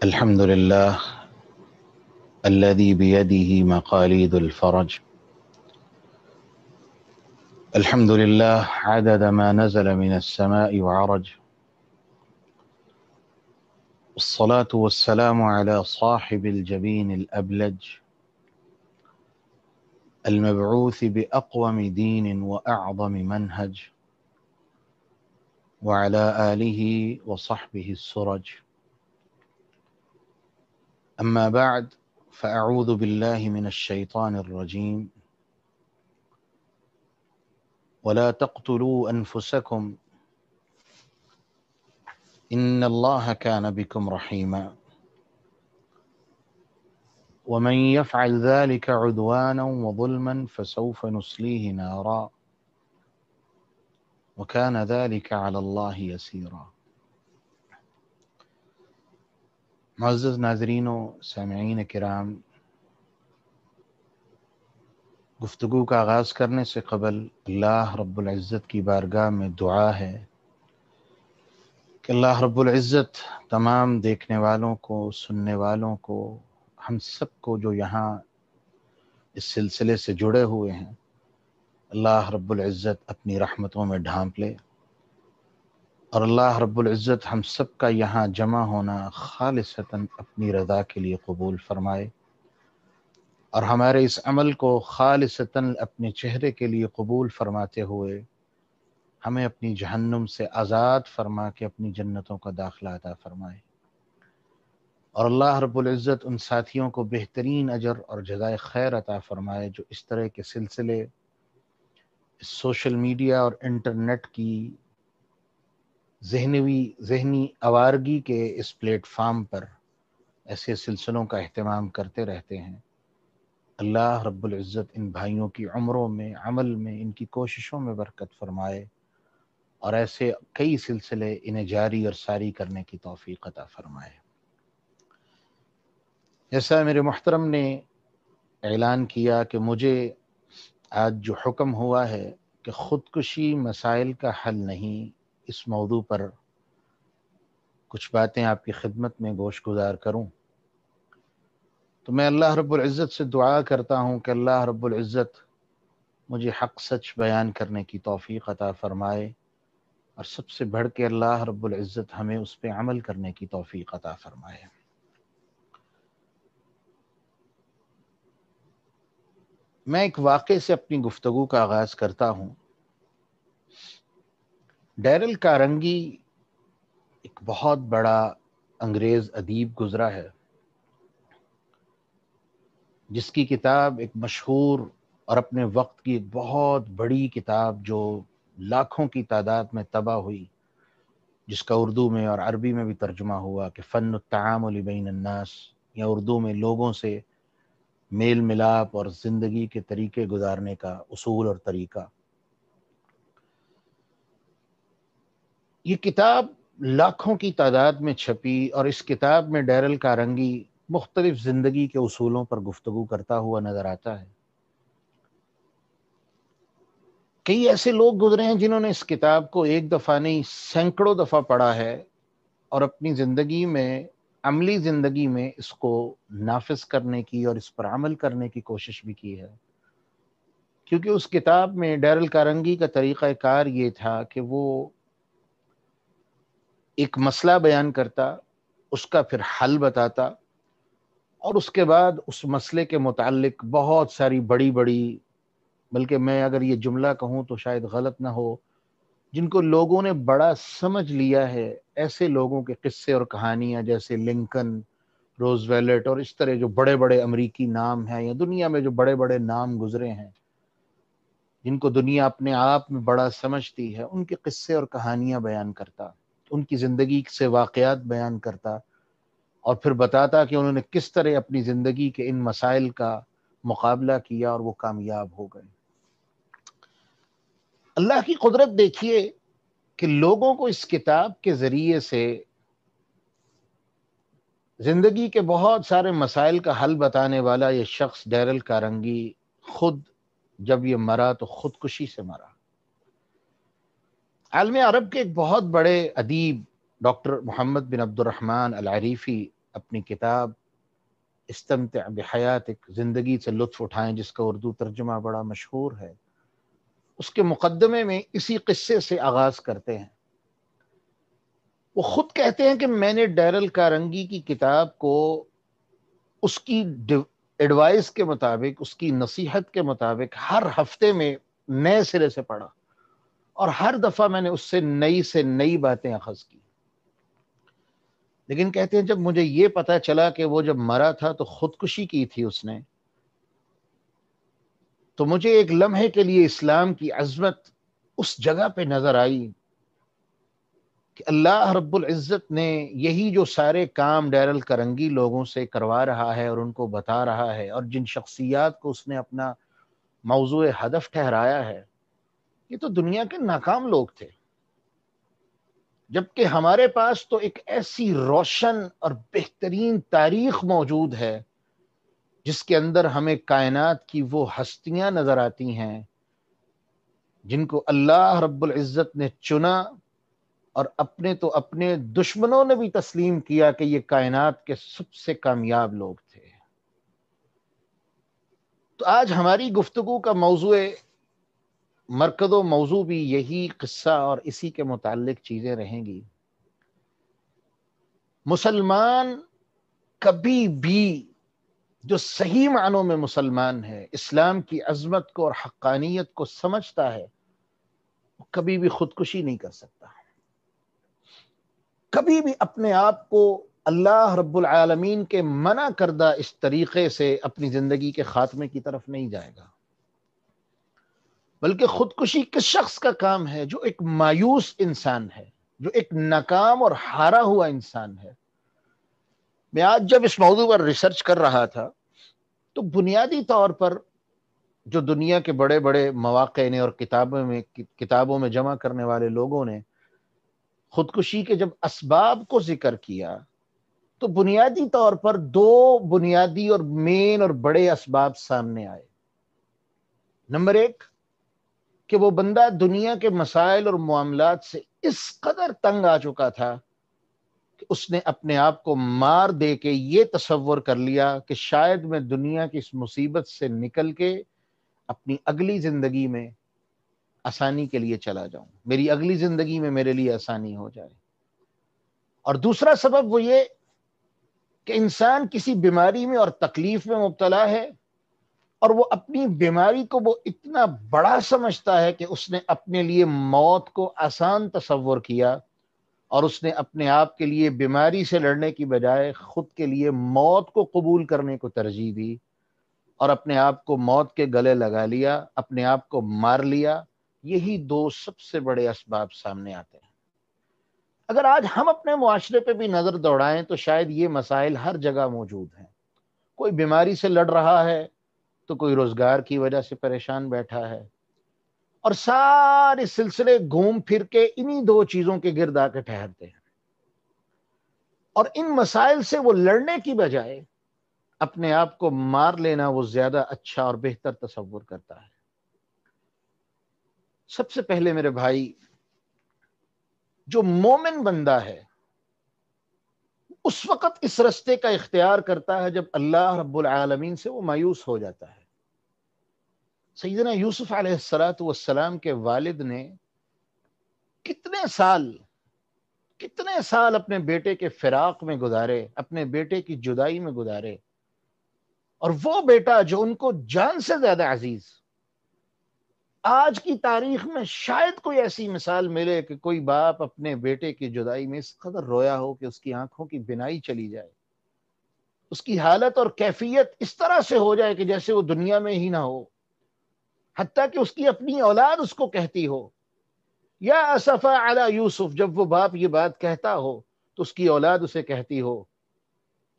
الحمد لله الذي بيده مقاليد الفرج. الحمد لله عدد ما نزل من السماء وعرج، والصلاة والسلام على صاحب الجبين الأبلج المبعوث بأقوم دين وأعظم منهج، وعلى آله وصحبه السرج. أما بعد، فأعوذ بالله من الشيطان الرجيم. ولا تقتلوا أنفسكم إن الله كان بكم رحيما ومن يفعل ذلك عدوانا وظلما فسوف نصليه نارا وكان ذلك على الله يسيرا. معزز ناظرین و سامعین کرام، گفتگو کا آغاز کرنے سے قبل اللہ رب العزت کی بارگاہ میں دعا ہے کہ اللہ رب العزت تمام دیکھنے والوں کو، سننے والوں کو، ہم سب کو جو یہاں اس سلسلے سے جڑے ہوئے ہیں، اللہ رب العزت اپنی رحمتوں میں ڈھانپ لے، اور اللہ رب العزت ہم سب کا یہاں جمع ہونا خالصتاً اپنی رضا کے لیے قبول فرمائے، اور ہمارے اس عمل کو خالصتاً اپنے چہرے کے لیے قبول فرماتے ہوئے ہمیں اپنی جہنم سے آزاد فرما کے اپنی جنتوں کا داخلہ عطا فرمائے، اور اللہ رب العزت ان ساتھیوں کو بہترین اجر اور جزائے خیر عطا فرمائے جو اس طرح کے سلسلے اس سوشل میڈیا اور انٹرنیٹ کی ذہنی آوارگی کے اس پلیٹ فارم پر ایسے سلسلوں کا اہتمام کرتے رہتے ہیں۔ اللہ رب العزت ان بھائیوں کی عمروں میں، عمل میں، ان کی کوششوں میں برکت فرمائے، اور ایسے کئی سلسلے انہیں جاری اور ساری کرنے کی توفیق عطا فرمائے۔ جیسا میرے محترم نے اعلان کیا کہ مجھے آج جو حکم ہوا ہے کہ خودکشی مسائل کا حل نہیں، اس موضوع پر کچھ باتیں آپ کی خدمت میں گوش گزار کروں، تو میں اللہ رب العزت سے دعا کرتا ہوں کہ اللہ رب العزت مجھے حق سچ بیان کرنے کی توفیق عطا فرمائے، اور سب سے بڑھ کے اللہ رب العزت ہمیں اس پہ عمل کرنے کی توفیق عطا فرمائے۔ میں ایک واقعے سے اپنی گفتگو کا آغاز کرتا ہوں۔ ڈیرل کارنگی ایک بہت بڑا انگریز ادیب گزرا ہے، جس کی کتاب ایک مشہور اور اپنے وقت کی ایک بہت بڑی کتاب جو لاکھوں کی تعداد میں طبع ہوئی، جس کا اردو میں اور عربی میں بھی ترجمہ ہوا کہ فن التعامل بین الناس، یا اردو میں لوگوں سے میل ملاپ اور زندگی کے طریقے گزارنے کا اصول اور طریقہ۔ یہ کتاب لاکھوں کی تعداد میں چھپی، اور اس کتاب میں ڈیرل کارنگی مختلف زندگی کے اصولوں پر گفتگو کرتا ہوا نظر آتا ہے۔ کئی ایسے لوگ گزرے ہیں جنہوں نے اس کتاب کو ایک دفعہ نہیں سینکڑوں دفعہ پڑھا ہے، اور اپنی زندگی میں، عملی زندگی میں اس کو نافذ کرنے کی اور اس پر عمل کرنے کی کوشش بھی کی ہے، کیونکہ اس کتاب میں ڈیرل کارنگی کا طریقہ کار یہ تھا کہ وہ ایک مسئلہ بیان کرتا، اس کا پھر حل بتاتا، اور اس کے بعد اس مسئلے کے متعلق بہت ساری بڑی بڑی، بلکہ میں اگر یہ جملہ کہوں تو شاید غلط نہ ہو، جن کو لوگوں نے بڑا سمجھ لیا ہے، ایسے لوگوں کے قصے اور کہانیاں جیسے لنکن، روز ویلٹ اور اس طرح جو بڑے بڑے امریکی نام ہیں، یا دنیا میں جو بڑے بڑے نام گزرے ہیں جن کو دنیا اپنے آپ میں بڑا سمجھتی ہے، ان کے قصے اور کہانیاں بیان کرتا، ان کی زندگی سے واقعات بیان کرتا، اور پھر بتاتا کہ انہوں نے کس طرح اپنی زندگی کے ان مسائل کا مقابلہ کیا اور وہ کامیاب ہو گئے۔ اللہ کی قدرت دیکھیے کہ لوگوں کو اس کتاب کے ذریعے سے زندگی کے بہت سارے مسائل کا حل بتانے والا یہ شخص ڈیرل کارنگی خود جب یہ مرا تو خودکشی سے مرا۔ عالم عرب کے ایک بہت بڑے ادیب ڈاکٹر محمد بن عبد الرحمن العریفی اپنی کتاب استمتع بحیاتک، زندگی سے لطف اٹھائیں، جس کا اردو ترجمہ بڑا مشہور ہے، اس کے مقدمے میں اسی قصے سے آغاز کرتے ہیں۔ وہ خود کہتے ہیں کہ میں نے ڈیرل کارنگی کی کتاب کو اس کی ایڈوائس کے مطابق، اس کی نصیحت کے مطابق ہر ہفتے میں نئے سرے سے پڑھا، اور ہر دفعہ میں نے اس سے نئی باتیں اخذ کی۔ لیکن کہتے ہیں جب مجھے یہ پتا چلا کہ وہ جب مرا تھا تو خودکشی کی تھی اس نے، تو مجھے ایک لمحے کے لیے اسلام کی عظمت اس جگہ پہ نظر آئی کہ اللہ رب العزت نے یہی جو سارے کام ڈیرل کرنگی لوگوں سے کروا رہا ہے اور ان کو بتا رہا ہے، اور جن شخصیات کو اس نے اپنا موضوع ہدف ٹھہرایا ہے، یہ تو دنیا کے ناکام لوگ تھے، جبکہ ہمارے پاس تو ایک ایسی روشن اور بہترین تاریخ موجود ہے جس کے اندر ہمیں کائنات کی وہ ہستیاں نظر آتی ہیں جن کو اللہ رب العزت نے چنا، اور اپنے دشمنوں نے بھی تسلیم کیا کہ یہ کائنات کے سب سے کامیاب لوگ تھے۔ تو آج ہماری گفتگو کا مرکز و موضوع بھی یہی قصہ اور اسی کے متعلق چیزیں رہیں گی۔ مسلمان کبھی بھی، جو صحیح معنوں میں مسلمان ہے، اسلام کی عظمت کو اور حقانیت کو سمجھتا ہے، وہ کبھی بھی خودکشی نہیں کر سکتا، کبھی بھی اپنے آپ کو اللہ رب العالمین کے منع کردہ اس طریقے سے اپنی زندگی کے خاتمے کی طرف نہیں جائے گا۔ بلکہ خودکشی کس شخص کا کام ہے؟ جو ایک مایوس انسان ہے، جو ایک ناکام اور ہارا ہوا انسان ہے۔ میں آج جب اس موضوع پر ریسرچ کر رہا تھا تو بنیادی طور پر جو دنیا کے بڑے بڑے مواقع نے اور کتابوں میں جمع کرنے والے لوگوں نے خودکشی کے جب اسباب کو ذکر کیا، تو بنیادی طور پر دو بنیادی اور مین اور بڑے اسباب سامنے آئے۔ نمبر ایک، کہ وہ بندہ دنیا کے مسائل اور معاملات سے اس قدر تنگ آ چکا تھا کہ اس نے اپنے آپ کو مار دے کے یہ تصور کر لیا کہ شاید میں دنیا کی اس مصیبت سے نکل کے اپنی اگلی زندگی میں آسانی کے لیے چلا جاؤں، میری اگلی زندگی میں میرے لیے آسانی ہو جائے۔ اور دوسرا سبب وہ یہ کہ انسان کسی بیماری میں اور تکلیف میں مبتلا ہے، اور وہ اپنی بیماری کو وہ اتنا بڑا سمجھتا ہے کہ اس نے اپنے لیے موت کو آسان تصور کیا، اور اس نے اپنے آپ کے لیے بیماری سے لڑنے کی بجائے خود کے لیے موت کو قبول کرنے کو ترجیح دی، اور اپنے آپ کو موت کے گلے لگا لیا، اپنے آپ کو مار لیا۔ یہی دو سب سے بڑے اسباب سامنے آتے ہیں۔ اگر آج ہم اپنے معاشرے پہ بھی نظر دوڑائیں تو شاید یہ مسائل ہر جگہ موجود ہیں۔ کوئی بیماری سے لڑ رہا ہے تو کوئی روزگار کی وجہ سے پریشان بیٹھا ہے، اور سارے سلسلے گھوم پھر کے انہی دو چیزوں کے گرد آ کے ٹھہرتے ہیں، اور ان مسائل سے وہ لڑنے کی بجائے اپنے آپ کو مار لینا وہ زیادہ اچھا اور بہتر تصور کرتا ہے۔ سب سے پہلے میرے بھائی، جو مومن بندہ ہے اس وقت اس رستے کا اختیار کرتا ہے جب اللہ رب العالمین سے وہ مایوس ہو جاتا ہے۔ سیدنا یوسف علیہ السلام کے والد نے کتنے سال اپنے بیٹے کے فراق میں گزارے، اپنے بیٹے کی جدائی میں گزارے، اور وہ بیٹا جو ان کو جان سے زیادہ عزیز، آج کی تاریخ میں شاید کوئی ایسی مثال ملے کہ کوئی باپ اپنے بیٹے کی جدائی میں اس قدر رویا ہو کہ اس کی آنکھوں کی بینائی چلی جائے، اس کی حالت اور کیفیت اس طرح سے ہو جائے کہ جیسے وہ دنیا میں ہی نہ ہو، حتیٰ کہ اس کی اپنی اولاد اس کو کہتی ہو یا اسفا علی یوسف۔ جب وہ باپ یہ بات کہتا ہو تو اس کی اولاد اسے کہتی ہو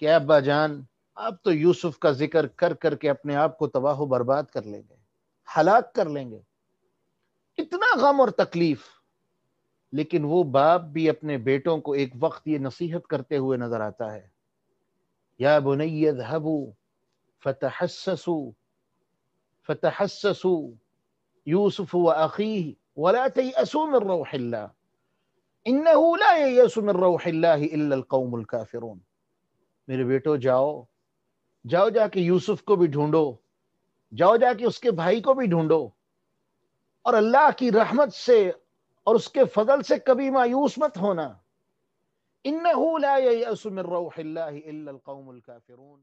کہ ابا جان، آپ تو یوسف کا ذکر کر کر کے اپنے آپ کو تباہ و برباد کر لیں گے، ہلاک کر لیں گے، اتنا غم اور تکلیف۔ لیکن وہ باپ بھی اپنے بیٹوں کو ایک وقت یہ نصیحت کرتے ہوئے نظر آتا ہے، یا بنی اذهبوا فتحسسوا یوسف واخیہ ولا تیأسوا من روح اللہ انہ لا ییأس من روح اللہ الا القوم الکافرون۔ میرے بیٹو جاؤ، جاؤ جا کے یوسف کو بھی ڈھونڈو، جاؤ جا کے اس کے بھائی کو بھی ڈھونڈو، اور اللہ کی رحمت سے اور اس کے فضل سے کبھی مایوس مت ہونا۔ انہ لا ییأس من روح اللہ الا القوم الکافرون۔